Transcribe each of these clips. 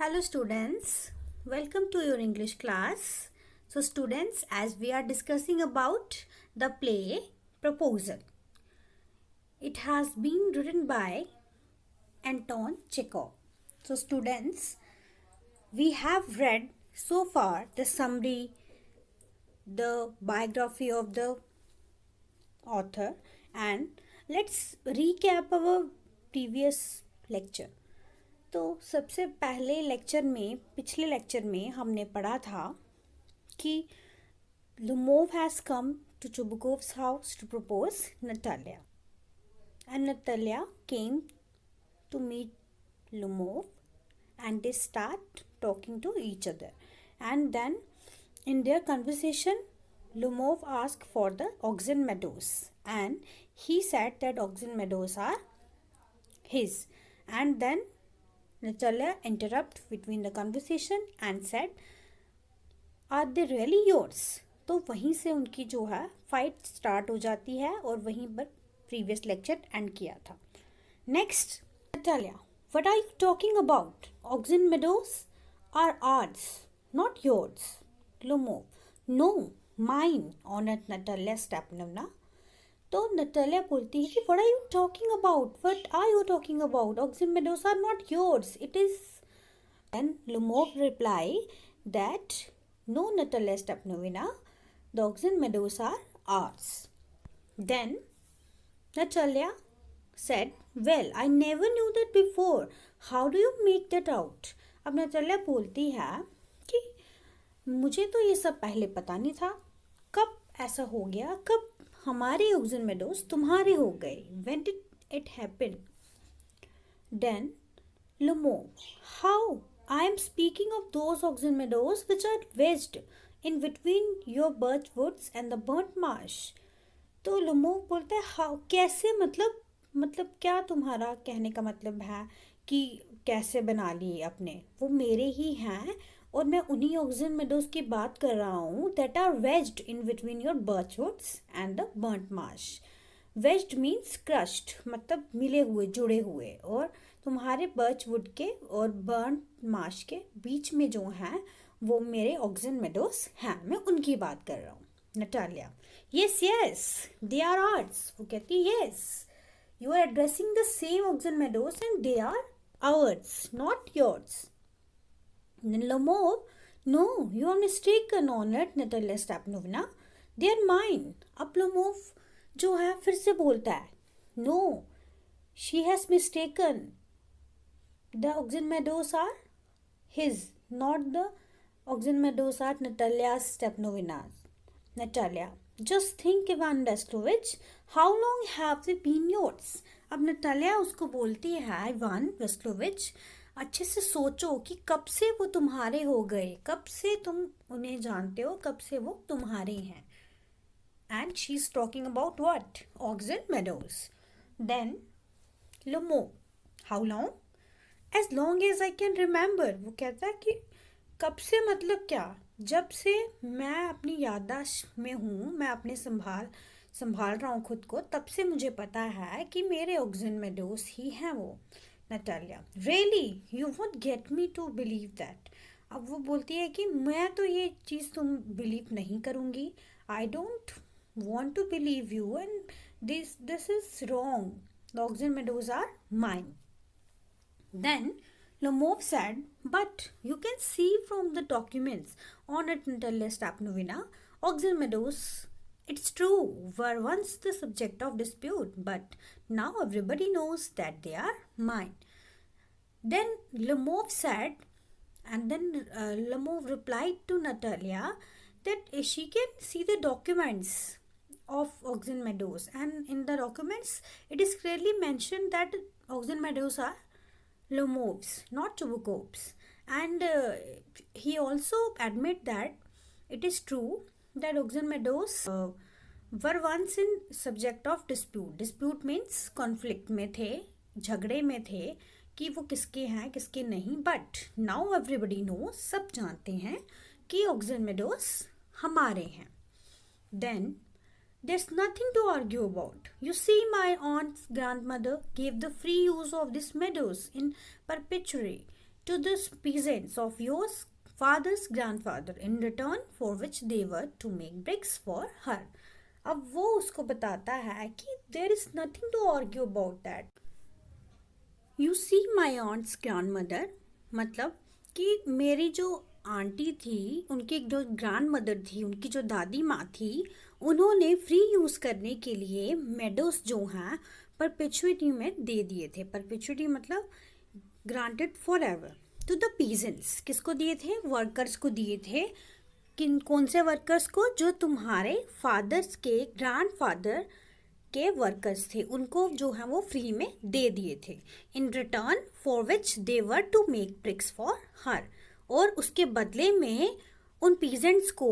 Hello students, welcome to your English class. So students, as we are discussing about the play Proposal, it has been written by Anton Chekhov. So students, we have read so far the summary, the biography of the author, and let's recap our previous lecture. तो सबसे पहले पिछले lecture में हमने पढ़ा था कि Lumov has come to Chubukov's house to propose Natalia. And Natalia came to meet Lumov and they start talking to each other. And then in their conversation, Lumov asked for the Oxen Meadows. And he said that Oxen Meadows are his. And then Natalia interrupted between the conversation and said, "Are they really yours?" तो वहीं से उनकी जो है fight start हो जाती है और वहीं पर प्रीवियस लेक्चर एंड किया था. Next, Natalia, what are you talking about? Oxen Meadows are ours, not yours. Lumov, no, mine, honored Natalia Stepanovna. तो नतालिया बोलती है कि what are you talking about? What are you talking about? Oxen Meadows are not yours. It is. Then Lumov reply that no, Natalia Stepanovna, the Oxen Meadows are ours. Then Natalia said, well, I never knew that before. How do you make that out? अब Natalia बोलती है कि मुझे तो ये सब पहले पता नहीं था. कब ऐसा हो गया? कब हमारे Oxen Meadows तुम्हारे हो गए? When did it happen? Then Lumov, how? I am speaking of those Oxen Meadows which are wedged in between your birch woods and the burnt marsh. तो Lumov बोलता है how? कैसे? मतलब क्या तुम्हारा कहने का मतलब है कि कैसे बना लिए अपने? वो मेरे ही हैं और मैं उन्हीं Oxen Meadows की बात कर रहा हूँ that are wedged in between your birch woods and the burnt marsh. Wedged means crushed, मतलब मिले हुए, जुड़े हुए. और तुम्हारे birch wood के और burnt marsh के बीच में जो हैं वो मेरे Oxen Meadows हैं. मैं उनकी बात कर रहा हूँ. Natalia, yes, they are ours. वो कहती yes, you are addressing the same Oxen Meadows and they are ours, not yours. Lumov, no, you are mistaken, honored Natalia Stepanovna. They are mine. अब Lumov जो है फिर से बोलता है, no, she has mistaken. The Oxen Meadows are his, not the Oxen Meadows are Natalia Stepanovna's. Natalia, just think, Ivan Veslovich, how long have they been yours? अब Natalia उसको बोलती है, इवान वेस्लोविच, अच्छे से सोचो कि कब से वो तुम्हारे हो गए, कब से तुम उन्हें जानते हो, कब से वो तुम्हारे हैं. And she's talking about what? Oxen Meadows. Then Lumov, how long? As long as I can remember. वो कहता है कि कब से मतलब क्या? जब से मैं अपनी याददाश्त में हूँ, मैं अपने संभाल रहा हूँ खुद को, तब से मुझे पता है कि मेरे Oxen Meadows ही हैं वो. Natalia, really? You won't get me to believe that. अब वो बोलती है कि मैं तो ये चीज़ तुम बिलीव नहीं करूँगी. I don't want to believe you and this is wrong. The Oxen Meadows are mine. Then Lumov said, but you can see from the documents on at Natalia Stepanovna, Oxen Meadows, it's true, were once the subject of dispute, but now everybody knows that they are mine. Then Lumov said, and then Lumov replied to Natalia that she can see the documents of Oxen Meadows, and in the documents it is clearly mentioned that Oxen Meadows are Lumov's, not Chubukov's. And he also admit that it is true that Oxen Meadows were once in subject of dispute. Dispute means conflict में थे, झगड़े में थे कि वो किसके हैं किसके नहीं. But now everybody knows, सब जानते हैं कि Oxen Meadows हमारे हैं. Then there's nothing to argue about. You see, my aunt's grandmother gave the free use of these meadows in perpetuity to the peasants of your father's grandfather in return for which they were to make bricks for her. अब वो उसको बताता है कि there is nothing to argue about that. You see my aunt's grandmother, मतलब कि मेरी जो आंटी थी, उनकी जो ग्रैंड मदर थी, उनकी जो दादी माँ थी, उन्होंने फ्री यूज़ करने के लिए मेडोस जो हैं परपेचुइटी में दे दिए थे. परपेचुइटी मतलब granted for ever to the peasants. किसको दिए थे? वर्कर्स को दिए थे. कौन से वर्कर्स को? जो तुम्हारे फादर्स के ग्रैंडफादर के वर्कर्स थे, उनको जो है वो फ्री में दे दिए थे. In return for which they were to make bricks for her. और उसके बदले में उन पीजेंट्स को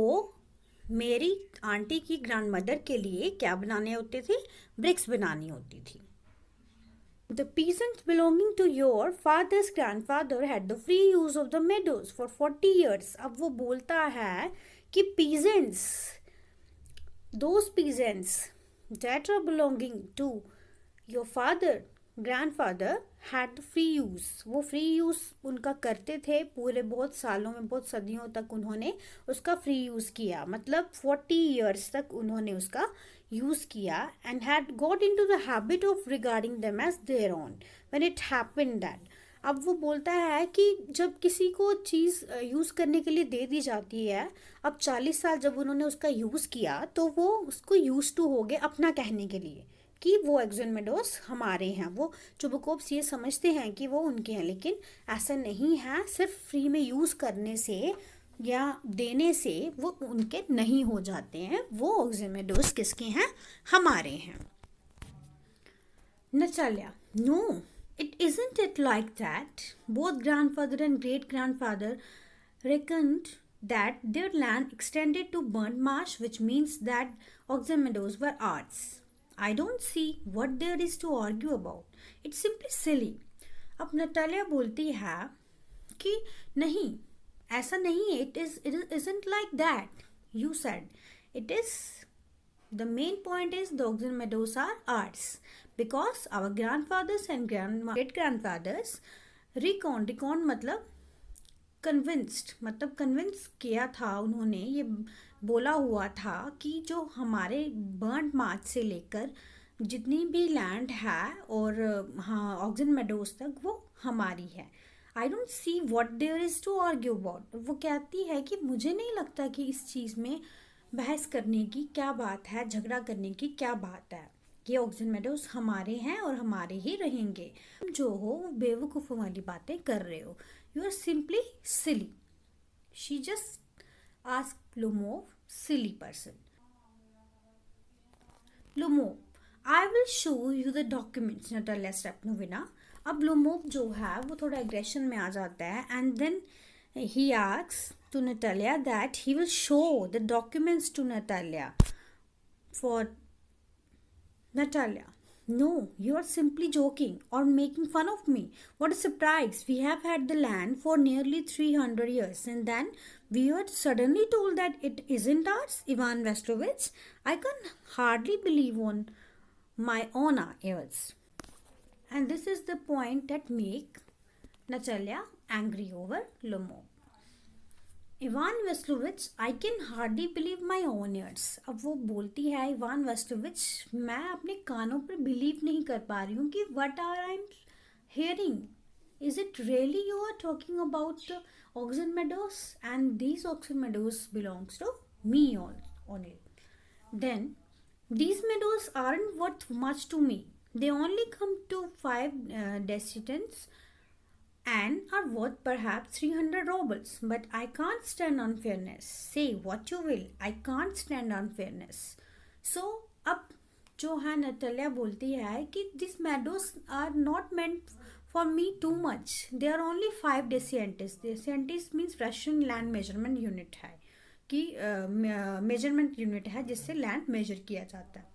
मेरी आंटी की ग्रैंड मदर के लिए क्या बनाने होते थे? ब्रिक्स बनानी होती थी. The peasants belonging to your father's grandfather had the free use of the meadows for 40 years. अब वो बोलता है कि peasants, those peasants that are belonging to your father, grandfather had the free use. वो free use उनका करते थे. पूरे बहुत सालों में, बहुत सदियों तक उन्होंने उसका free use किया. मतलब 40 years तक उन्होंने उसका यूज़ किया. and had got into the habit of regarding them as their own when it happened that. अब वो बोलता है कि जब किसी को चीज़ यूज़ करने के लिए दे दी जाती है, अब 40 साल जब उन्होंने उसका यूज़ किया तो वो उसको यूज़ टू हो गए अपना कहने के लिए कि वो ऑक्सन मेडोस हमारे हैं. वो चुबकोब्स ये समझते हैं कि वो उनके हैं, लेकिन ऐसा नहीं है. सिर्फ फ्री में यूज़ करने से या देने से वो उनके नहीं हो जाते हैं. वो ऑक्सन मेडोस किसके हैं? हमारे हैं. Natalia, no, it isn't it like that. Both grandfather and great grandfather reckoned that their land extended to burnt marsh, which means that oxen meadows were ours. I don't see what there is to argue about. It's simply silly. अब Natalia बोलती है कि नहीं, ऐसा नहीं है. It isn't like that. You said it is. The main point is the oxen meadows are ours because our grandfathers and great grandfathers recon मतलब convince किया था. उन्होंने ये बोला हुआ था कि जो हमारे बर्न्ड मार्च से लेकर जितनी भी लैंड है और हाँ ऑक्सन मेडोज तक वो हमारी है. I don't see what there is to argue about. वो कहती है कि मुझे नहीं लगता कि इस चीज़ में बहस करने की क्या बात है, झगड़ा करने की क्या बात है. ये ऑक्सन मेडोज हमारे हैं और हमारे ही रहेंगे. तुम जो हो वो बेवकूफ़ों वाली बातें कर रहे हो. You are simply silly. She just ask Lomov, silly person. Lomov, I will show you the documents. Natalia Stepanovna. अब लोमोव जो है वो थोड़ा एग्रेशन में आ जाता है. And then he asks to Natalia that he will show the documents to Natalia. For Natalia, no, you are simply joking or making fun of me. What a surprise. We have had the land for nearly 300 years and then we were suddenly told that it isn't ours. Ivan Vestovich, I can hardly believe on my own ears. And this is the point that make Natalia angry over Lomov. Ivan Vestovich, I can hardly believe my own ears. अब वो बोलती है Ivan वेस्टोविच, मैं अपने कानों पर believe नहीं कर पा रही हूँ कि what are I am hearing. Is it really you are talking about the Oxen Meadows and these Oxen Meadows belongs to me only. Then these meadows aren't worth much to me. They only come to 5 decitants and are worth perhaps 300 rubles. But I can't stand unfairness. Say what you will, I can't stand unfairness. So अब जो है Natalia बोलती है कि these meadows are not meant for me too much. They are only 5 deciantis. Deciantis means Russian land measurement unit है कि measurement unit है जिससे लैंड मेजर किया जाता है.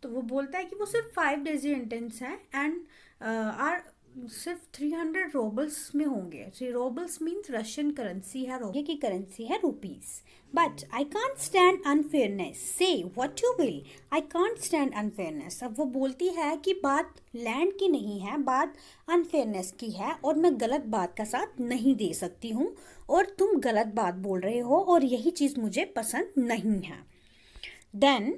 तो वो बोलता है कि वो सिर्फ 5 डेसिएंटेंस हैं एंड आर सिर्फ 300 रूबल्स में होंगे। 3 रूबल्स मीन्स रशियन करेंसी है, रुपये की करेंसी है rupees. But I can't stand unfairness, say what you will, I can't stand unfairness. अब वो बोलती है कि बात लैंड की नहीं है, बात अनफेयरनेस की है, और मैं गलत बात का साथ नहीं दे सकती हूँ, और तुम गलत बात बोल रहे हो, और यही चीज़ मुझे पसंद नहीं है। Then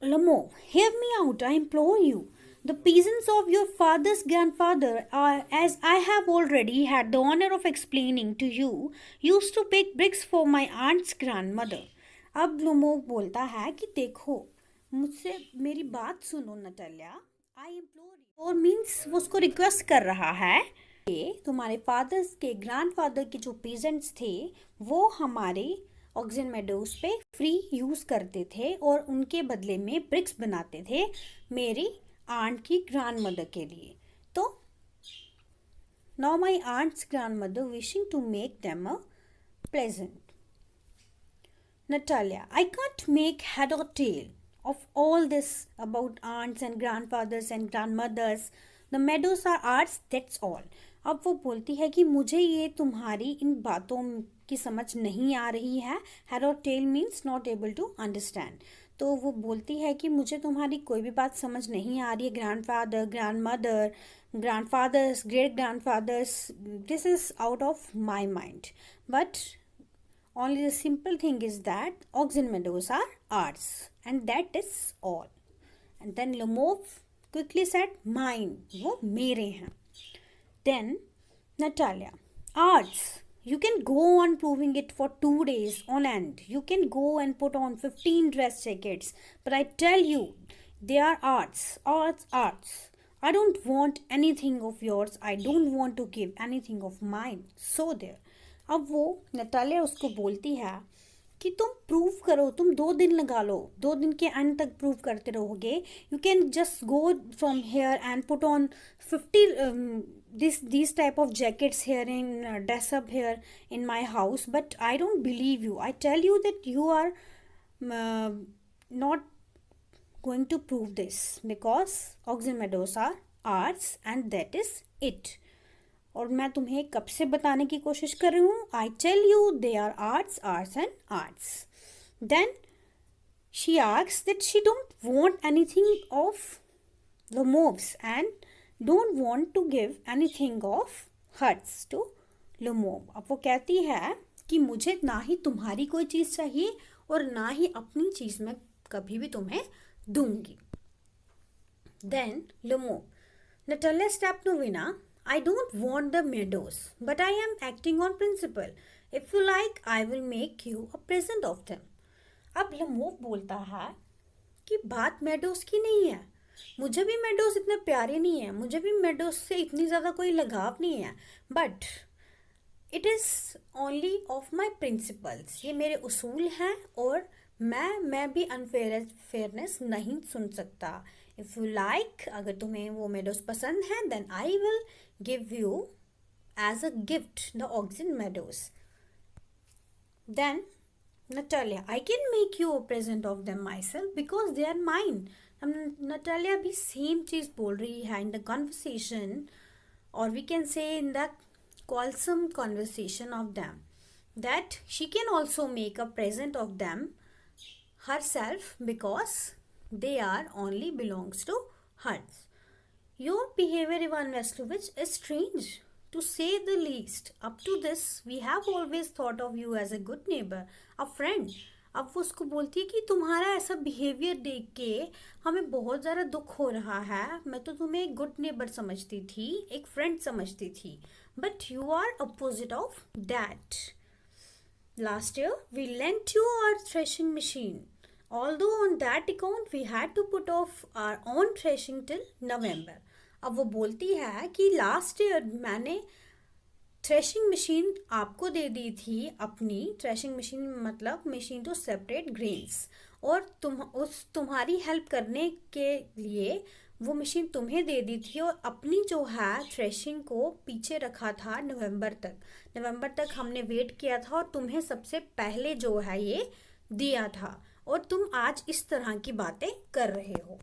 Lamo, hear me out, I implore you. The peasants of your father's grandfather, as I have already had the honor of explaining to you, used to pick bricks for my aunt's grandmother. अब लुमो बोलता है कि देखो, मुझसे मेरी बात सुनो Natalia, I implore you, और मीन्स वो उसको रिक्वेस्ट कर रहा है कि तुम्हारे फादर्स के ग्रैंडफादर के जो पीजेंट्स थे वो हमारे ऑक्सिजन मेडोज पे फ्री यूज़ करते थे और उनके बदले में ब्रिक्स बनाते थे मेरी आंट की ग्रैंड मदर के लिए। तो now my aunt's grandmother wishing to make them a pleasant. Natalia, I can't make head or tail of all this about aunts and grandfathers and grandmothers. The meadows are ours, that's all. अब वो बोलती है कि मुझे ये तुम्हारी इन बातों की समझ नहीं आ रही है। हेड और tail means not able to understand. तो वो बोलती है कि मुझे तुम्हारी कोई भी बात समझ नहीं आ रही है। Grandfather, grandmother, grandfathers, great grandfathers, this is out of my mind. But only the simple thing is that Oxen Meadows are ours, and that is all. And then Lemov quickly said, mine, वो मेरे हैं. Then Natalia, ours. You can go on proving it for 2 days on end. You can go and put on 15 dress jackets. But I tell you, they are ours, ours, ours. I don't want anything of yours. I don't want to give anything of mine. So there. अब वो Natalia उसको बोलती है कि तुम prove करो, तुम 2 दिन लगा लो, 2 दिन के एंड तक प्रूव करते रहोगे. You can just go from here and put on 50 these type of jackets here in dress up here in my house, but I don't believe you. I tell you that you are not going to prove this because Oxen Meadows are ours and that is it. और मैं तुम्हें कब से बताने की कोशिश कर रही हूँ. I tell you they are arts, arts and arts. Then she asks that she don't want anything of Lomov's and don't want to give anything of hers to Lomov. अब वो कहती है कि मुझे ना ही तुम्हारी कोई चीज़ चाहिए और ना ही अपनी चीज़ मैं कभी भी तुम्हें दूंगी. Then Lomov, Natalia Stepnovina, I don't want the meadows, but I am acting on principle. If you like, I will make you a present of them. अब लमोव बोलता है कि बात मेडोज की नहीं है, मुझे भी मेडोज इतने प्यारे नहीं है, मुझे भी मेडोज से इतनी ज़्यादा कोई लगाव नहीं है, but it is only of my principles. ये मेरे उसूल हैं और मैं भी अनफेयरनेस नहीं सुन सकता. इफ़ यू लाइक, अगर तुम्हें वो मेडोज पसंद हैं, then I will give you as a gift the Oxen Meadows. Then Natalia, I can make you a present of them myself because they are mine. Natalia भी same चीज़ बोल रही है in the conversation, or we can say in the quarrelsome conversation of them, that she can also make a present of them herself because they are only belongs to her. Your behavior, Ivan Veslovich, is strange, to say the least. Up to this, we have always thought of you as a good neighbor, a friend. अब वो उसको बोलती है कि तुम्हारा ऐसा behaviour देख के हमें बहुत ज़्यादा दुख हो रहा है. मैं तो तुम्हें एक गुड नेबर समझती थी, एक फ्रेंड समझती थी, but you are opposite of that. Last year we lent you our threshing machine. Although on that account we had to put off our own threshing till November. अब वो बोलती है कि लास्ट ईयर मैंने threshing machine आपको दे दी थी, अपनी threshing machine मतलब मशीन टू सेपरेट ग्रेन्स, और तुम्हारी हेल्प करने के लिए वो मशीन तुम्हें दे दी थी, और अपनी जो है थ्रेशिंग को पीछे रखा था नवंबर तक हमने वेट किया था, और तुम्हें सबसे पहले जो है ये दिया था, और तुम आज इस तरह की बातें कर रहे हो.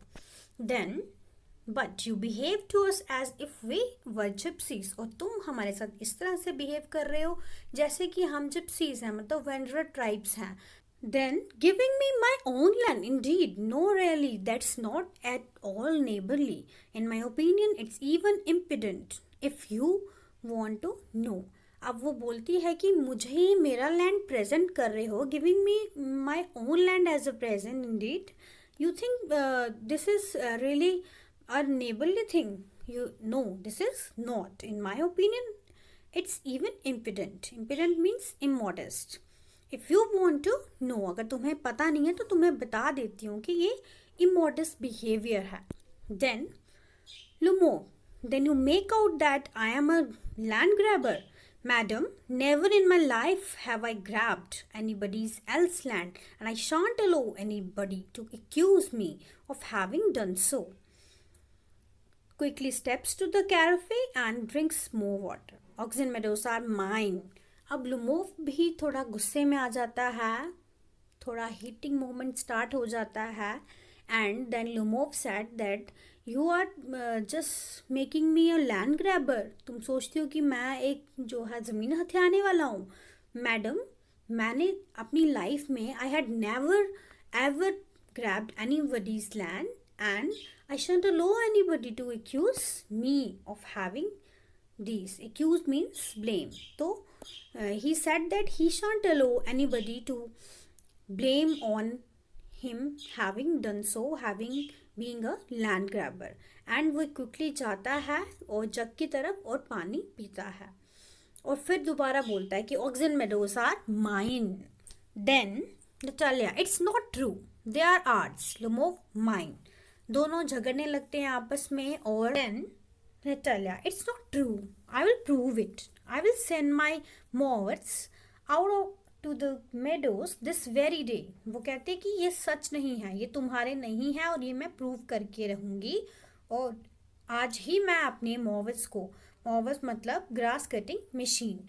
Then but you behave to us as if we were gypsies, और तुम हमारे साथ इस तरह से बिहेव कर रहे हो जैसे कि हम जिप्सीज हैं, मतलब वेंडरर ट्राइब्स हैं. Then giving me my own land, indeed, no, really, that's not at all neighborly. In my opinion, it's even impudent. If you want to know. अब वो बोलती है कि मुझे ही मेरा लैंड प्रेजेंट कर रहे हो, giving me my own land as a present. Indeed you think this is really a neighbourly thing? You know, this is not. In my opinion it's even impudent. Impudent means immodest. If you want to know, अगर तुम्हें पता नहीं है तो तुम्हें बता देती हूँ कि ये इमोडेस्ट बिहेवियर है. Then Lomov, then you make out that I am a land grabber. Madam, never in my life have I grabbed anybody's else land, and I shan't allow anybody to accuse me of having done so. Quickly steps to the cafe and drinks more water. Oxen meadows are mine. अब लुमोव भी थोड़ा गुस्से में आ जाता है, थोड़ा heating moment start हो जाता है. And then Lomov said that you are just making me a land grabber. तुम सोचती हो कि मैं एक जो है ज़मीन हथियाने वाला हूँ. मैडम, मैंने अपनी लाइफ में I had never ever grabbed anybody's land and I shan't allow anybody to accuse me of having these. Accuse means blame. So he said that he shan't allow anybody to blame on him having done so, having being a land grabber. And वो quickly जाता है और जग की तरफ और पानी पीता है और फिर दोबारा बोलता है कि oxen meadows are mine. Then Natalia, it's not true, they are ours. Lumov, mine. दोनों झगड़ने लगते हैं आपस में. और then Natalia, it's not true. I will prove it. I will send my movers to the meadows this very day. वो कहते कि ये सच नहीं है, ये तुम्हारे नहीं है और ये मैं प्रूव करके रहूँगी. और आज ही मैं अपने मूवर्स मतलब ग्रास कटिंग मशीन,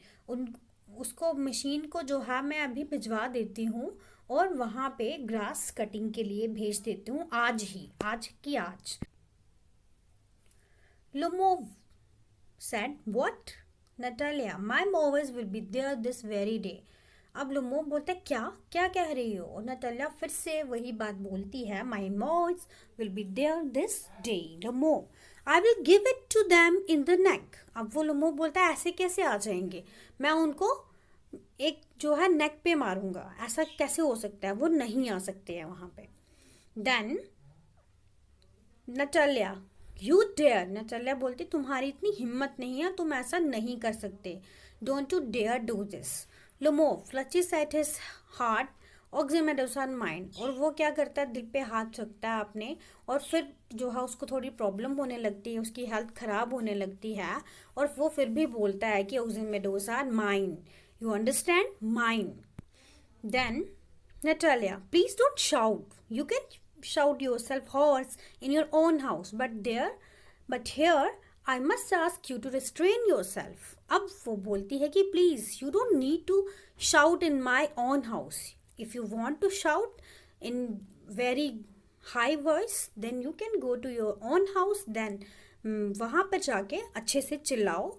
उसको मशीन को जो है मैं अभी भिजवा देती हूँ और वहाँ पे ग्रास कटिंग के लिए भेज देती हूँ आज ही, आज की आज. Lumov said, what? Natalia, my movers will be there this very day. अब लुमोव बोलता है क्या क्या कह रही हो? और नटालिया फिर से वही बात बोलती है, my movers will be there this day. लुमोव, I will give it to them in the neck. अब वो लुमोव बोलता है ऐसे कैसे आ जाएंगे, मैं उनको एक जो है नेक पे मारूंगा. ऐसा कैसे हो सकता है, वो नहीं आ सकते हैं वहाँ पे. Then Natalia, you dare. Natalia बोलती तुम्हारी इतनी हिम्मत नहीं है, तुम ऐसा नहीं कर सकते. Don't you dare do this. Lomov clutches at his heart, oxen meadows on mind. और वो क्या करता है, दिल पे हाथ रखता है अपने और फिर जो है उसको थोड़ी प्रॉब्लम होने लगती है, उसकी हेल्थ खराब होने लगती है और वो फिर भी बोलता है कि Oxen Meadows are mine. You understand, mine. Then Natalia, please don't shout. You can shout yourself hoarse in your own house, but here I must ask you to restrain yourself. अब वो बोलती है कि please, you don't need to shout in my own house. If you want to shout in very high voice, then you can go to your own house. Then वहाँ पर जाके अच्छे से चिल्लाओ,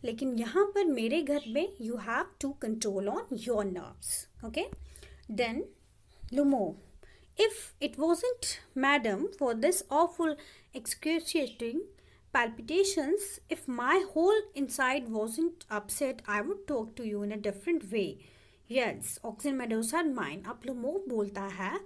लेकिन यहाँ पर मेरे घर में you have to control on your nerves. Okay? Then Lumov, if it wasn't, madam, for this awful excruciating palpitations, if my whole inside wasn't upset, I would talk to you in a different way. Yes, oxen meadows are mine. अब लुमोव बोलता है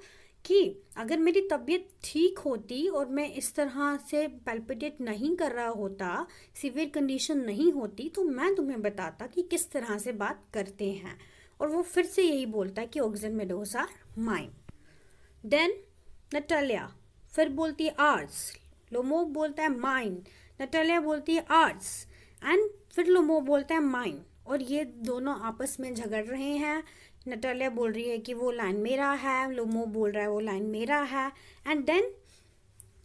कि अगर मेरी तबीयत ठीक होती और मैं इस तरह से पैल्पिटेट नहीं कर रहा होता, सीवियर कंडीशन नहीं होती, तो मैं तुम्हें बताता कि किस तरह से बात करते हैं. और वो फिर से यही बोलता है कि Oxen Meadows are mine. Then Natalia फिर बोलती है आर्ट्स. लुमोव बोलता है माइन. नटालिया बोलती है आर्ट्स एंड फिर लुमोव बोलता है माइन. और ये दोनों आपस में झगड़ रहे हैं. नटालिया बोल रही है कि वो लाइन मेरा है, लुमोव बोल रहा है वो लाइन मेरा है. And then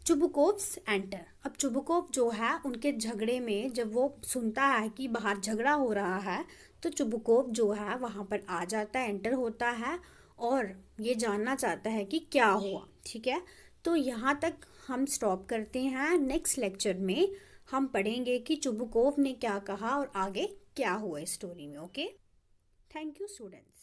Chubukov's enter. अब चुबुकोव जो है उनके झगड़े में जब वो सुनता है कि बाहर झगड़ा हो रहा है तो चुबुकोव जो है वहाँ पर आ जाता है, एंटर होता है और ये जानना चाहता है कि क्या हुआ. ठीक है, तो यहाँ तक हम स्टॉप करते हैं। नेक्स्ट लेक्चर में हम पढ़ेंगे कि चुबुकोव ने क्या कहा और आगे क्या हुआ इस स्टोरी में। Okay, thank you students.